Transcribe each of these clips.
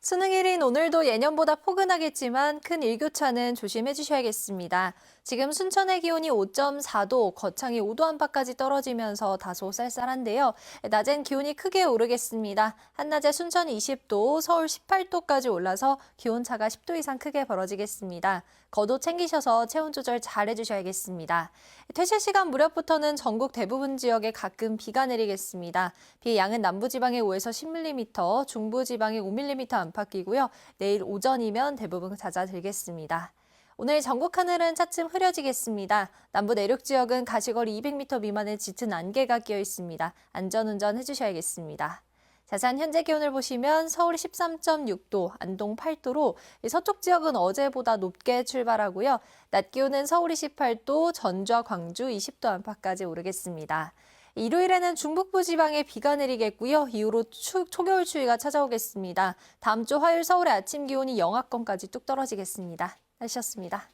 수능일인 오늘도 예년보다 포근하겠지만 큰 일교차는 조심해 주셔야겠습니다. 지금 순천의 기온이 5.4도, 거창이 5도 안팎까지 떨어지면서 다소 쌀쌀한데요. 낮엔 기온이 크게 오르겠습니다. 한낮에 순천 20도, 서울 18도까지 올라서 기온차가 10도 이상 크게 벌어지겠습니다. 겉옷 챙기셔서 체온 조절 잘 해주셔야겠습니다. 퇴실 시간 무렵부터는 전국 대부분 지역에 가끔 비가 내리겠습니다. 비의 양은 남부지방에 5에서 10mm, 중부지방에 5mm 안팎이고요. 내일 오전이면 대부분 잦아들겠습니다. 오늘 전국 하늘은 차츰 흐려지겠습니다. 남부 내륙 지역은 가시거리 200m 미만의 짙은 안개가 끼어 있습니다. 안전운전 해주셔야겠습니다. 자세한 현재 기온을 보시면 서울이 13.6도, 안동 8도로 서쪽 지역은 어제보다 높게 출발하고요. 낮 기온은 서울이 18도, 전주와 광주 20도 안팎까지 오르겠습니다. 일요일에는 중북부 지방에 비가 내리겠고요. 이후로 초겨울 추위가 찾아오겠습니다. 다음 주 화요일 서울의 아침 기온이 영하권까지 뚝 떨어지겠습니다. 날씨였습니다.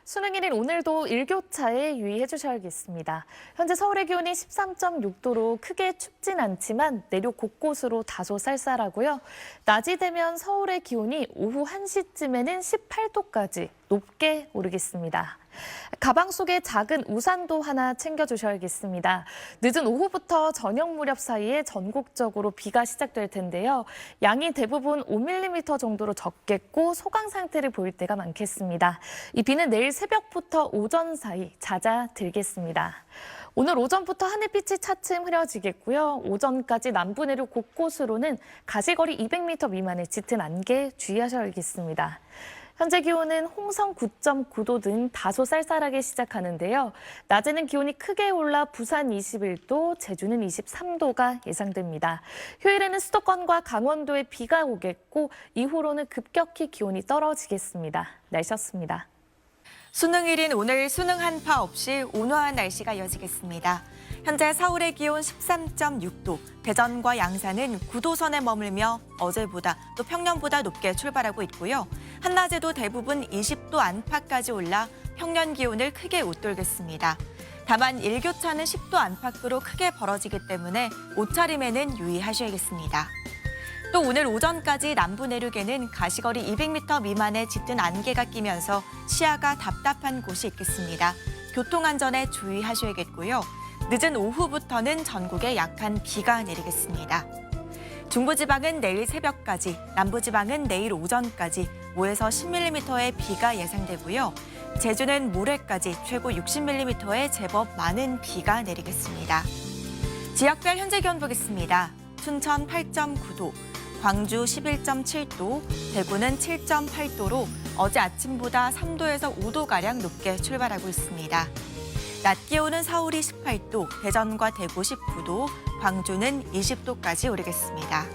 수능일인 오늘도 일교차에 유의해 주셔야겠습니다. 현재 서울의 기온이 13.6도로 크게 춥진 않지만 내륙 곳곳으로 다소 쌀쌀하고요. 낮이 되면 서울의 기온이 오후 1시쯤에는 18도까지 높게 오르겠습니다. 가방 속에 작은 우산도 하나 챙겨주셔야겠습니다. 늦은 오후부터 저녁 무렵 사이에 전국적으로 비가 시작될 텐데요. 양이 대부분 5mm 정도로 적겠고 소강 상태를 보일 때가 많겠습니다. 이 비는 내일 새벽부터 오전 사이 잦아들겠습니다. 오늘 오전부터 하늘빛이 차츰 흐려지겠고요. 오전까지 남부 내륙 곳곳으로는 가시거리 200m 미만의 짙은 안개 주의하셔야겠습니다. 현재 기온은 홍성 9.9도 등 다소 쌀쌀하게 시작하는데요. 낮에는 기온이 크게 올라 부산 21도, 제주는 23도가 예상됩니다. 휴일에는 수도권과 강원도에 비가 오겠고 이후로는 급격히 기온이 떨어지겠습니다. 날씨였습니다. 수능일인 오늘 수능 한파 없이 온화한 날씨가 이어지겠습니다. 현재 서울의 기온 13.6도, 대전과 양산은 9도선에 머물며 어제보다 또 평년보다 높게 출발하고 있고요. 한낮에도 대부분 20도 안팎까지 올라 평년 기온을 크게 웃돌겠습니다. 다만 일교차는 10도 안팎으로 크게 벌어지기 때문에 옷차림에는 유의하셔야겠습니다. 또 오늘 오전까지 남부 내륙에는 가시거리 200m 미만의 짙은 안개가 끼면서 시야가 답답한 곳이 있겠습니다. 교통안전에 주의하셔야겠고요. 늦은 오후부터는 전국에 약한 비가 내리겠습니다. 중부지방은 내일 새벽까지, 남부지방은 내일 오전까지 5에서 10mm의 비가 예상되고요. 제주는 모레까지 최고 60mm의 제법 많은 비가 내리겠습니다. 지역별 현재 기온 보겠습니다. 순천 8.9도, 광주 11.7도, 대구는 7.8도로 어제 아침보다 3도에서 5도가량 높게 출발하고 있습니다. 낮 기온은 서울이 18도, 대전과 대구 19도, 광주는 20도까지 오르겠습니다.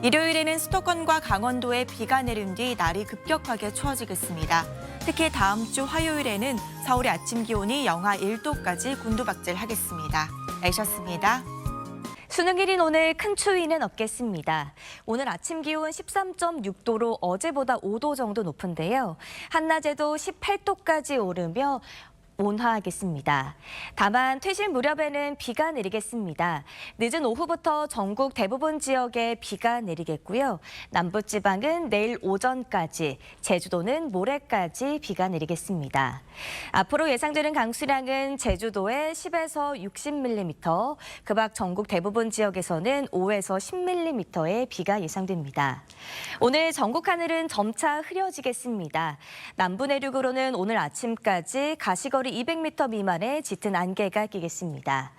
일요일에는 수도권과 강원도에 비가 내린 뒤 날이 급격하게 추워지겠습니다. 특히 다음 주 화요일에는 서울의 아침 기온이 영하 1도까지 곤두박질하겠습니다. 날씨였습니다. 수능일인 오늘 큰 추위는 없겠습니다. 오늘 아침 기온 13.6도로 어제보다 5도 정도 높은데요. 한낮에도 18도까지 오르며 온화하겠습니다. 다만 퇴실 무렵에는 비가 내리겠습니다. 늦은 오후부터 전국 대부분 지역에 비가 내리겠고요. 남부지방은 내일 오전까지, 제주도는 모레까지 비가 내리겠습니다. 앞으로 예상되는 강수량은 제주도에 10에서 60mm, 그 밖 전국 대부분 지역에서는 5에서 10mm의 비가 예상됩니다. 오늘 전국 하늘은 점차 흐려지겠습니다. 남부 내륙으로는 오늘 아침까지 가시거리 200m 미만의 짙은 안개가 끼겠습니다.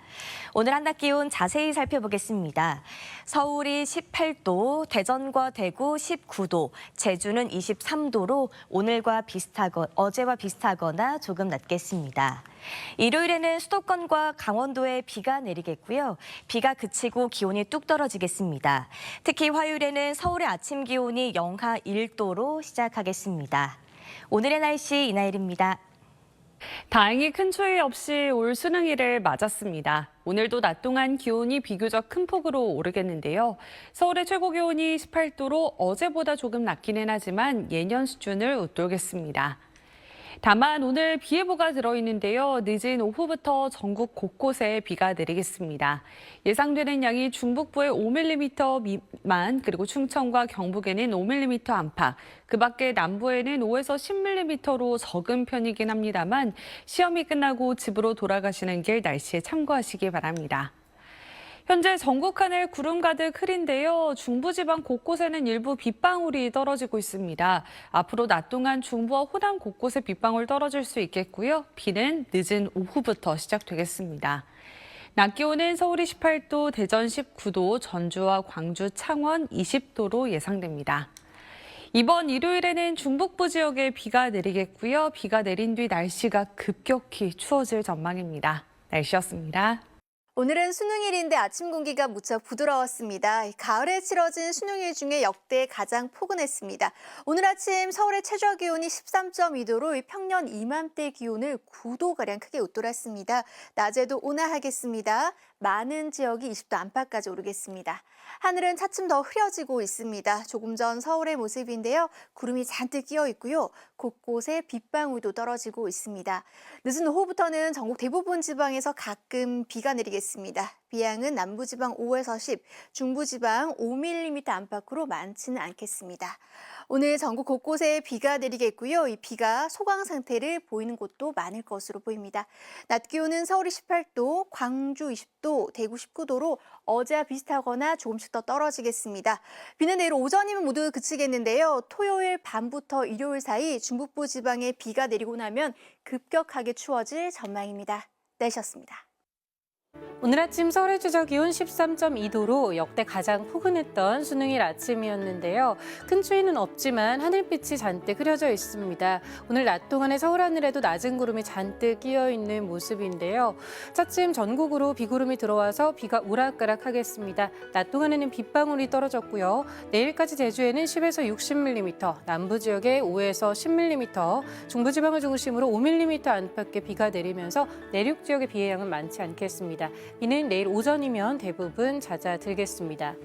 오늘 한낮 기온 자세히 살펴보겠습니다. 서울이 18도, 대전과 대구 19도, 제주는 23도로 어제와 비슷하거나 조금 낮겠습니다. 일요일에는 수도권과 강원도에 비가 내리겠고요. 비가 그치고 기온이 뚝 떨어지겠습니다. 특히 화요일에는 서울의 아침 기온이 영하 1도로 시작하겠습니다. 오늘의 날씨 이나일입니다. 다행히 큰 추위 없이 올 수능일을 맞았습니다. 오늘도 낮 동안 기온이 비교적 큰 폭으로 오르겠는데요. 서울의 최고 기온이 18도로 어제보다 조금 낮기는 하지만 예년 수준을 웃돌겠습니다. 다만 오늘 비 예보가 들어있는데요. 늦은 오후부터 전국 곳곳에 비가 내리겠습니다. 예상되는 양이 중북부에 5mm 미만, 그리고 충청과 경북에는 5mm 안팎, 그 밖에 남부에는 5에서 10mm로 적은 편이긴 합니다만 시험이 끝나고 집으로 돌아가시는 길 날씨에 참고하시기 바랍니다. 현재 전국 하늘 구름 가득 흐린데요. 중부지방 곳곳에는 일부 빗방울이 떨어지고 있습니다. 앞으로 낮 동안 중부와 호남 곳곳에 빗방울 떨어질 수 있겠고요. 비는 늦은 오후부터 시작되겠습니다. 낮 기온은 서울이 18도, 대전 19도, 전주와 광주, 창원 20도로 예상됩니다. 이번 일요일에는 중북부 지역에 비가 내리겠고요. 비가 내린 뒤 날씨가 급격히 추워질 전망입니다. 날씨였습니다. 오늘은 수능일인데 아침 공기가 무척 부드러웠습니다. 가을에 치러진 수능일 중에 역대 가장 포근했습니다. 오늘 아침 서울의 최저 기온이 13.2도로 평년 이맘때 기온을 9도가량 크게 웃돌았습니다. 낮에도 온화하겠습니다. 많은 지역이 20도 안팎까지 오르겠습니다. 하늘은 차츰 더 흐려지고 있습니다. 조금 전 서울의 모습인데요. 구름이 잔뜩 끼어 있고요. 곳곳에 빗방울도 떨어지고 있습니다. 늦은 오후부터는 전국 대부분 지방에서 가끔 비가 내리겠습니다. 비양은 남부지방 5에서 10, 중부지방 5mm 안팎으로 많지는 않겠습니다. 오늘 전국 곳곳에 비가 내리겠고요. 이 비가 소강 상태를 보이는 곳도 많을 것으로 보입니다. 낮 기온은 서울이 18도, 광주 20도, 대구 19도로 어제와 비슷하거나 조금씩 더 떨어지겠습니다. 비는 내일 오전이면 모두 그치겠는데요. 토요일 밤부터 일요일 사이 중북부 지방에 비가 내리고 나면 급격하게 추워질 전망입니다. 날씨였습니다. 오늘 아침 서울의 최저 기온 13.2도로 역대 가장 포근했던 수능일 아침이었는데요. 큰 추위는 없지만 하늘빛이 잔뜩 흐려져 있습니다. 오늘 낮 동안에 서울 하늘에도 낮은 구름이 잔뜩 끼어 있는 모습인데요. 차츰 전국으로 비구름이 들어와서 비가 오락가락하겠습니다. 낮 동안에는 빗방울이 떨어졌고요. 내일까지 제주에는 10에서 60mm, 남부 지역에 5에서 10mm, 중부지방을 중심으로 5mm 안팎의 비가 내리면서 내륙 지역의 비의 양은 많지 않겠습니다. 비는 내일 오전이면 대부분 잦아들겠습니다.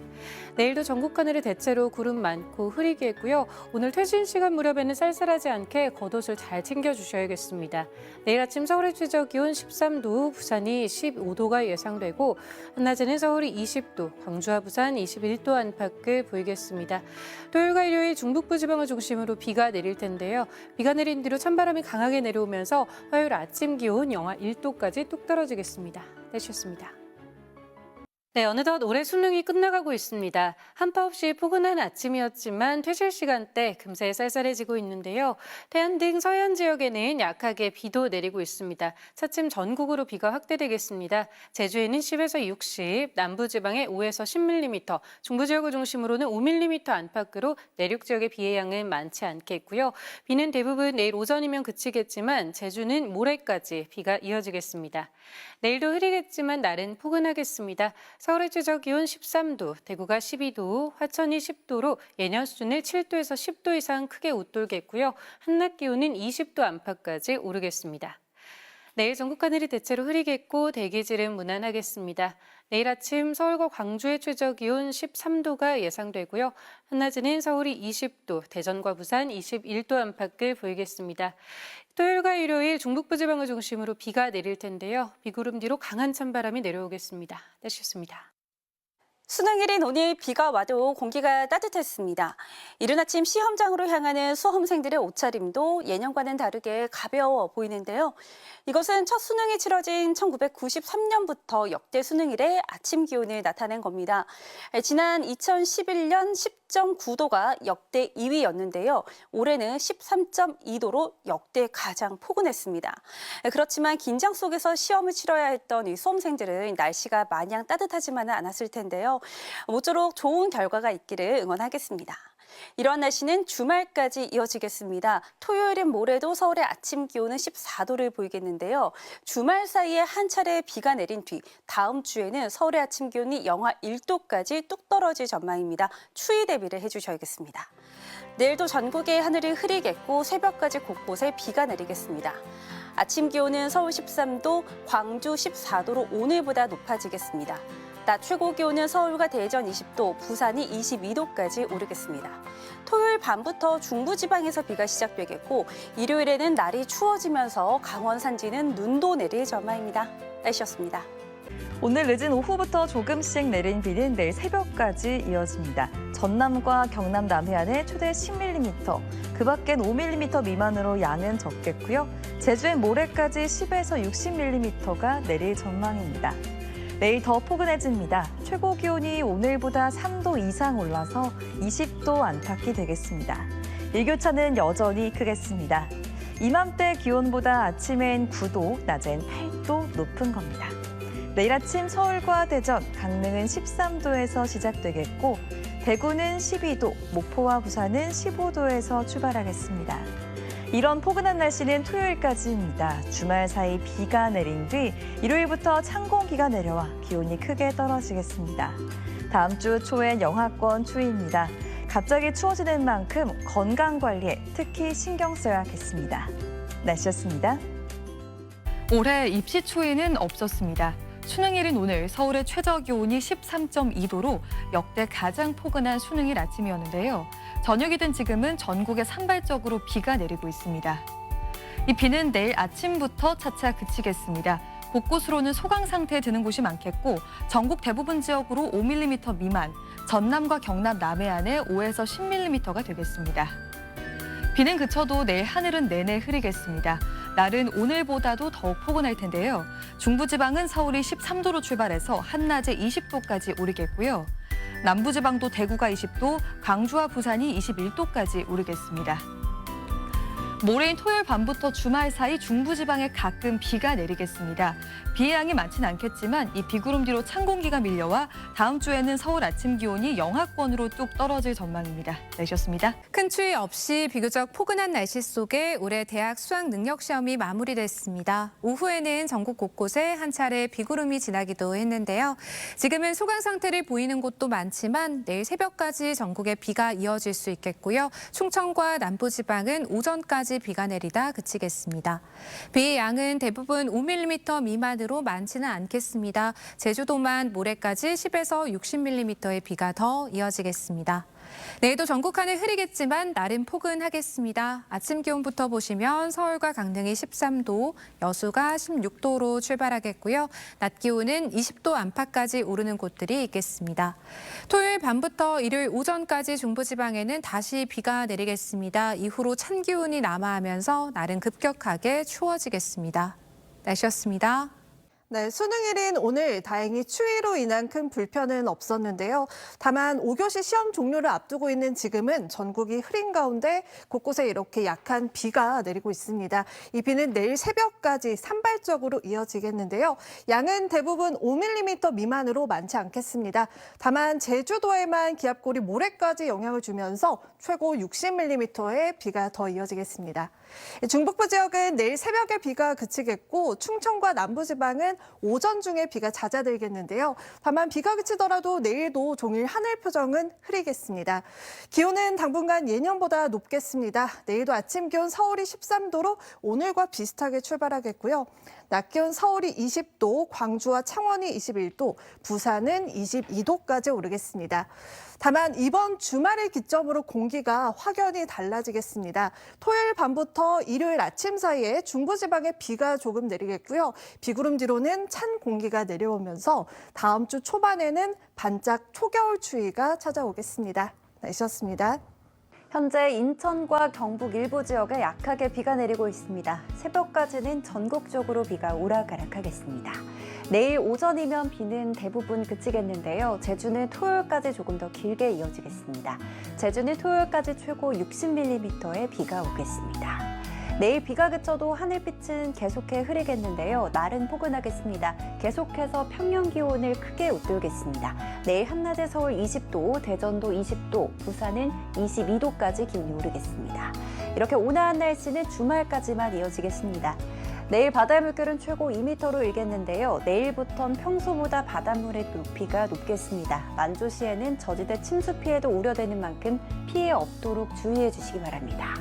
내일도 전국 하늘에 대체로 구름 많고 흐리겠고요. 오늘 퇴근 시간 무렵에는 쌀쌀하지 않게 겉옷을 잘 챙겨주셔야겠습니다. 내일 아침 서울의 최저 기온 13도, 부산이 15도가 예상되고 한낮에는 서울이 20도, 광주와 부산 21도 안팎을 보이겠습니다. 토요일과 일요일 중북부 지방을 중심으로 비가 내릴 텐데요. 비가 내린 뒤로 찬바람이 강하게 내려오면서 화요일 아침 기온 영하 1도까지 뚝 떨어지겠습니다. 내셨습니다. 네, 어느덧 올해 수능이 끝나가고 있습니다. 한파 없이 포근한 아침이었지만 퇴실 시간대 금세 쌀쌀해지고 있는데요. 태안 등 서해안 지역에는 약하게 비도 내리고 있습니다. 차츰 전국으로 비가 확대되겠습니다. 제주에는 10에서 60, 남부지방에 5에서 10mm, 중부 지역을 중심으로는 5mm 안팎으로 내륙 지역의 비의 양은 많지 않겠고요. 비는 대부분 내일 오전이면 그치겠지만 제주는 모레까지 비가 이어지겠습니다. 내일도 흐리겠지만 날은 포근하겠습니다. 서울의 최저 기온 13도, 대구가 12도, 화천이 10도로 예년 수준을 7도에서 10도 이상 크게 웃돌겠고요. 한낮 기온은 20도 안팎까지 오르겠습니다. 내일 전국 하늘이 대체로 흐리겠고 대기질은 무난하겠습니다. 내일 아침 서울과 광주의 최저 기온 13도가 예상되고요. 한낮에는 서울이 20도, 대전과 부산 21도 안팎을 보이겠습니다. 토요일과 일요일 중북부 지방을 중심으로 비가 내릴 텐데요. 비구름 뒤로 강한 찬바람이 내려오겠습니다. 내셨습니다. 수능일인 오늘 비가 와도 공기가 따뜻했습니다. 이른 아침 시험장으로 향하는 수험생들의 옷차림도 예년과는 다르게 가벼워 보이는데요. 이것은 첫 수능이 치러진 1993년부터 역대 수능일의 아침 기온을 나타낸 겁니다. 지난 2011년 10.9도가 역대 2위였는데요. 올해는 13.2도로 역대 가장 포근했습니다. 그렇지만 긴장 속에서 시험을 치러야 했던 이 수험생들은 날씨가 마냥 따뜻하지만은 않았을 텐데요. 모쪼록 좋은 결과가 있기를 응원하겠습니다. 이러한 날씨는 주말까지 이어지겠습니다. 토요일인 모레도 서울의 아침 기온은 14도를 보이겠는데요. 주말 사이에 한 차례 비가 내린 뒤 다음 주에는 서울의 아침 기온이 영하 1도까지 뚝 떨어질 전망입니다. 추위 대비를 해주셔야겠습니다. 내일도 전국의 하늘이 흐리겠고 새벽까지 곳곳에 비가 내리겠습니다. 아침 기온은 서울 13도, 광주 14도로 오늘보다 높아지겠습니다. 낮 최고 기온은 서울과 대전 20도, 부산이 22도까지 오르겠습니다. 토요일 밤부터 중부지방에서 비가 시작되겠고 일요일에는 날이 추워지면서 강원 산지는 눈도 내릴 전망입니다. 날씨였습니다. 오늘 늦은 오후부터 조금씩 내린 비는 내일 새벽까지 이어집니다. 전남과 경남 남해안에 최대 10mm, 그 밖엔 5mm 미만으로 양은 적겠고요. 제주엔 모레까지 10에서 60mm가 내릴 전망입니다. 내일 더 포근해집니다. 최고 기온이 오늘보다 3도 이상 올라서 20도 안팎이 되겠습니다. 일교차는 여전히 크겠습니다. 이맘때 기온보다 아침엔 9도, 낮엔 8도 높은 겁니다. 내일 아침 서울과 대전, 강릉은 13도에서 시작되겠고 대구는 12도, 목포와 부산은 15도에서 출발하겠습니다. 이런 포근한 날씨는 토요일까지입니다. 주말 사이 비가 내린 뒤 일요일부터 찬 공기가 내려와 기온이 크게 떨어지겠습니다. 다음 주 초엔 영하권 추위입니다. 갑자기 추워지는 만큼 건강 관리에 특히 신경 써야겠습니다. 날씨였습니다. 올해 입시 추위는 없었습니다. 수능일인 오늘 서울의 최저 기온이 13.2도로 역대 가장 포근한 수능일 아침이었는데요. 저녁이 된 지금은 전국에 산발적으로 비가 내리고 있습니다. 이 비는 내일 아침부터 차차 그치겠습니다. 곳곳으로는 소강 상태에 드는 곳이 많겠고 전국 대부분 지역으로 5mm 미만, 전남과 경남 남해안에 5에서 10mm가 되겠습니다. 비는 그쳐도 내일 하늘은 내내 흐리겠습니다. 날은 오늘보다도 더욱 포근할 텐데요. 중부지방은 서울이 13도로 출발해서 한낮에 20도까지 오르겠고요. 남부지방도 대구가 20도, 광주와 부산이 21도까지 오르겠습니다. 모레인 토요일 밤부터 주말 사이 중부지방에 가끔 비가 내리겠습니다. 비의 양이 많지는 않겠지만 이 비구름 뒤로 찬 공기가 밀려와 다음 주에는 서울 아침 기온이 영하권으로 뚝 떨어질 전망입니다. 날씨였습니다. 큰 추위 없이 비교적 포근한 날씨 속에 올해 대학 수학 능력 시험이 마무리됐습니다. 오후에는 전국 곳곳에 한 차례 비구름이 지나기도 했는데요. 지금은 소강 상태를 보이는 곳도 많지만 내일 새벽까지 전국에 비가 이어질 수 있겠고요. 충청과 남부지방은 오전까지 비가 내리다 그치겠습니다. 비의 양은 대부분 5mm 미만으로 많지는 않겠습니다. 제주도만 모레까지 10에서 60mm의 비가 더 이어지겠습니다. 내일도 전국 하늘 흐리겠지만 날은 포근하겠습니다. 아침 기온부터 보시면 서울과 강릉이 13도, 여수가 16도로 출발하겠고요. 낮 기온은 20도 안팎까지 오르는 곳들이 있겠습니다. 토요일 밤부터 일요일 오전까지 중부지방에는 다시 비가 내리겠습니다. 이후로 찬 기온이 남하하면서 날은 급격하게 추워지겠습니다. 날씨였습니다. 네, 수능일인 오늘 다행히 추위로 인한 큰 불편은 없었는데요. 다만 5교시 시험 종료를 앞두고 있는 지금은 전국이 흐린 가운데 곳곳에 이렇게 약한 비가 내리고 있습니다. 이 비는 내일 새벽까지 산발적으로 이어지겠는데요. 양은 대부분 5mm 미만으로 많지 않겠습니다. 다만 제주도에만 기압골이 모레까지 영향을 주면서 최고 60mm의 비가 더 이어지겠습니다. 중북부 지역은 내일 새벽에 비가 그치겠고 충청과 남부지방은 오전 중에 비가 잦아들겠는데요. 다만 비가 그치더라도 내일도 종일 하늘 표정은 흐리겠습니다. 기온은 당분간 예년보다 높겠습니다. 내일도 아침 기온 서울이 13도로 오늘과 비슷하게 출발하겠고요. 낮 기온 서울이 20도, 광주와 창원이 21도, 부산은 22도까지 오르겠습니다. 다만 이번 주말을 기점으로 공기가 확연히 달라지겠습니다. 토요일 밤부터 일요일 아침 사이에 중부지방에 비가 조금 내리겠고요. 비구름 뒤로는 찬 공기가 내려오면서 다음 주 초반에는 반짝 초겨울 추위가 찾아오겠습니다. 날씨였습니다. 현재 인천과 경북 일부 지역에 약하게 비가 내리고 있습니다. 새벽까지는 전국적으로 비가 오락가락하겠습니다. 내일 오전이면 비는 대부분 그치겠는데요. 제주는 토요일까지 조금 더 길게 이어지겠습니다. 제주는 토요일까지 최고 60mm의 비가 오겠습니다. 내일 비가 그쳐도 하늘빛은 계속해 흐리겠는데요. 날은 포근하겠습니다. 계속해서 평년 기온을 크게 웃돌겠습니다. 내일 한낮에 서울 20도, 대전도 20도, 부산은 22도까지 기온이 오르겠습니다. 이렇게 온화한 날씨는 주말까지만 이어지겠습니다. 내일 바다의 물결은 최고 2m로 일겠는데요. 내일부턴 평소보다 바닷물의 높이가 높겠습니다. 만조시에는 저지대 침수 피해도 우려되는 만큼 피해 없도록 주의해 주시기 바랍니다.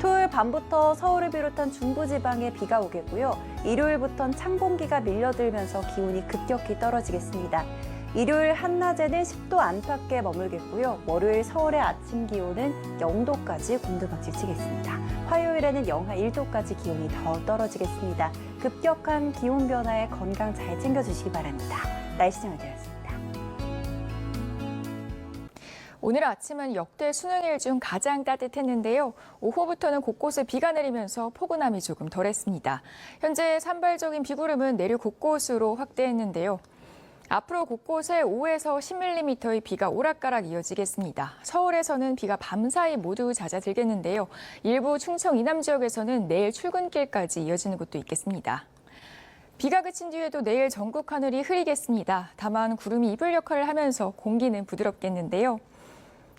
토요일 밤부터 서울을 비롯한 중부지방에 비가 오겠고요. 일요일부터는 찬 공기가 밀려들면서 기온이 급격히 떨어지겠습니다. 일요일 한낮에는 10도 안팎에 머물겠고요. 월요일 서울의 아침 기온은 0도까지 곤두박질치겠습니다. 화요일에는 영하 1도까지 기온이 더 떨어지겠습니다. 급격한 기온 변화에 건강 잘 챙겨주시기 바랍니다. 날씨 정보였습니다. 오늘 아침은 역대 수능일 중 가장 따뜻했는데요. 오후부터는 곳곳에 비가 내리면서 포근함이 조금 덜했습니다. 현재 산발적인 비구름은 내륙 곳곳으로 확대했는데요. 앞으로 곳곳에 5에서 10mm의 비가 오락가락 이어지겠습니다. 서울에서는 비가 밤사이 모두 잦아들겠는데요. 일부 충청 이남 지역에서는 내일 출근길까지 이어지는 곳도 있겠습니다. 비가 그친 뒤에도 내일 전국 하늘이 흐리겠습니다. 다만 구름이 이불 역할을 하면서 공기는 부드럽겠는데요.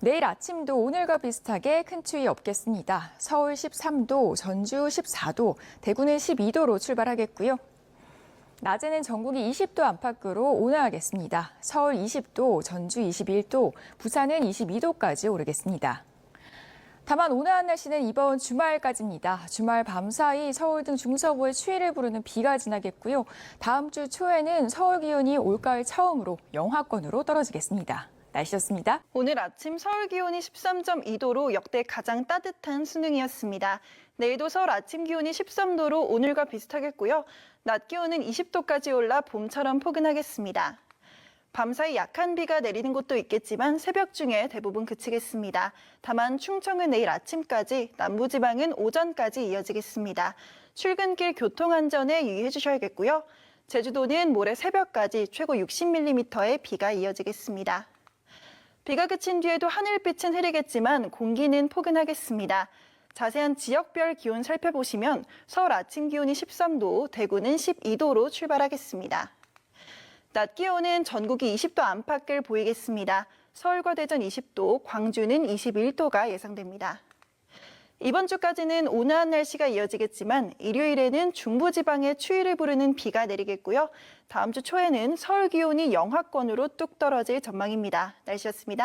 내일 아침도 오늘과 비슷하게 큰 추위 없겠습니다. 서울 13도, 전주 14도, 대구는 12도로 출발하겠고요. 낮에는 전국이 20도 안팎으로 온화하겠습니다. 서울 20도, 전주 21도, 부산은 22도까지 오르겠습니다. 다만 온화한 날씨는 이번 주말까지입니다. 주말 밤사이 서울 등 중서부에 추위를 부르는 비가 지나겠고요. 다음 주 초에는 서울 기온이 올가을 처음으로 영하권으로 떨어지겠습니다. 날씨였습니다. 오늘 아침 서울 기온이 13.2도로 역대 가장 따뜻한 수능이었습니다. 내일도 서울 아침 기온이 13도로 오늘과 비슷하겠고요. 낮 기온은 20도까지 올라 봄처럼 포근하겠습니다. 밤사이 약한 비가 내리는 곳도 있겠지만 새벽 중에 대부분 그치겠습니다. 다만 충청은 내일 아침까지, 남부지방은 오전까지 이어지겠습니다. 출근길 교통안전에 유의해 주셔야겠고요. 제주도는 모레 새벽까지 최고 60mm의 비가 이어지겠습니다. 비가 그친 뒤에도 하늘빛은 흐리겠지만 공기는 포근하겠습니다. 자세한 지역별 기온 살펴보시면 서울 아침 기온이 13도, 대구는 12도로 출발하겠습니다. 낮 기온은 전국이 20도 안팎을 보이겠습니다. 서울과 대전 20도, 광주는 21도가 예상됩니다. 이번 주까지는 온화한 날씨가 이어지겠지만 일요일에는 중부지방에 추위를 부르는 비가 내리겠고요. 다음 주 초에는 서울 기온이 영하권으로 뚝 떨어질 전망입니다. 날씨였습니다.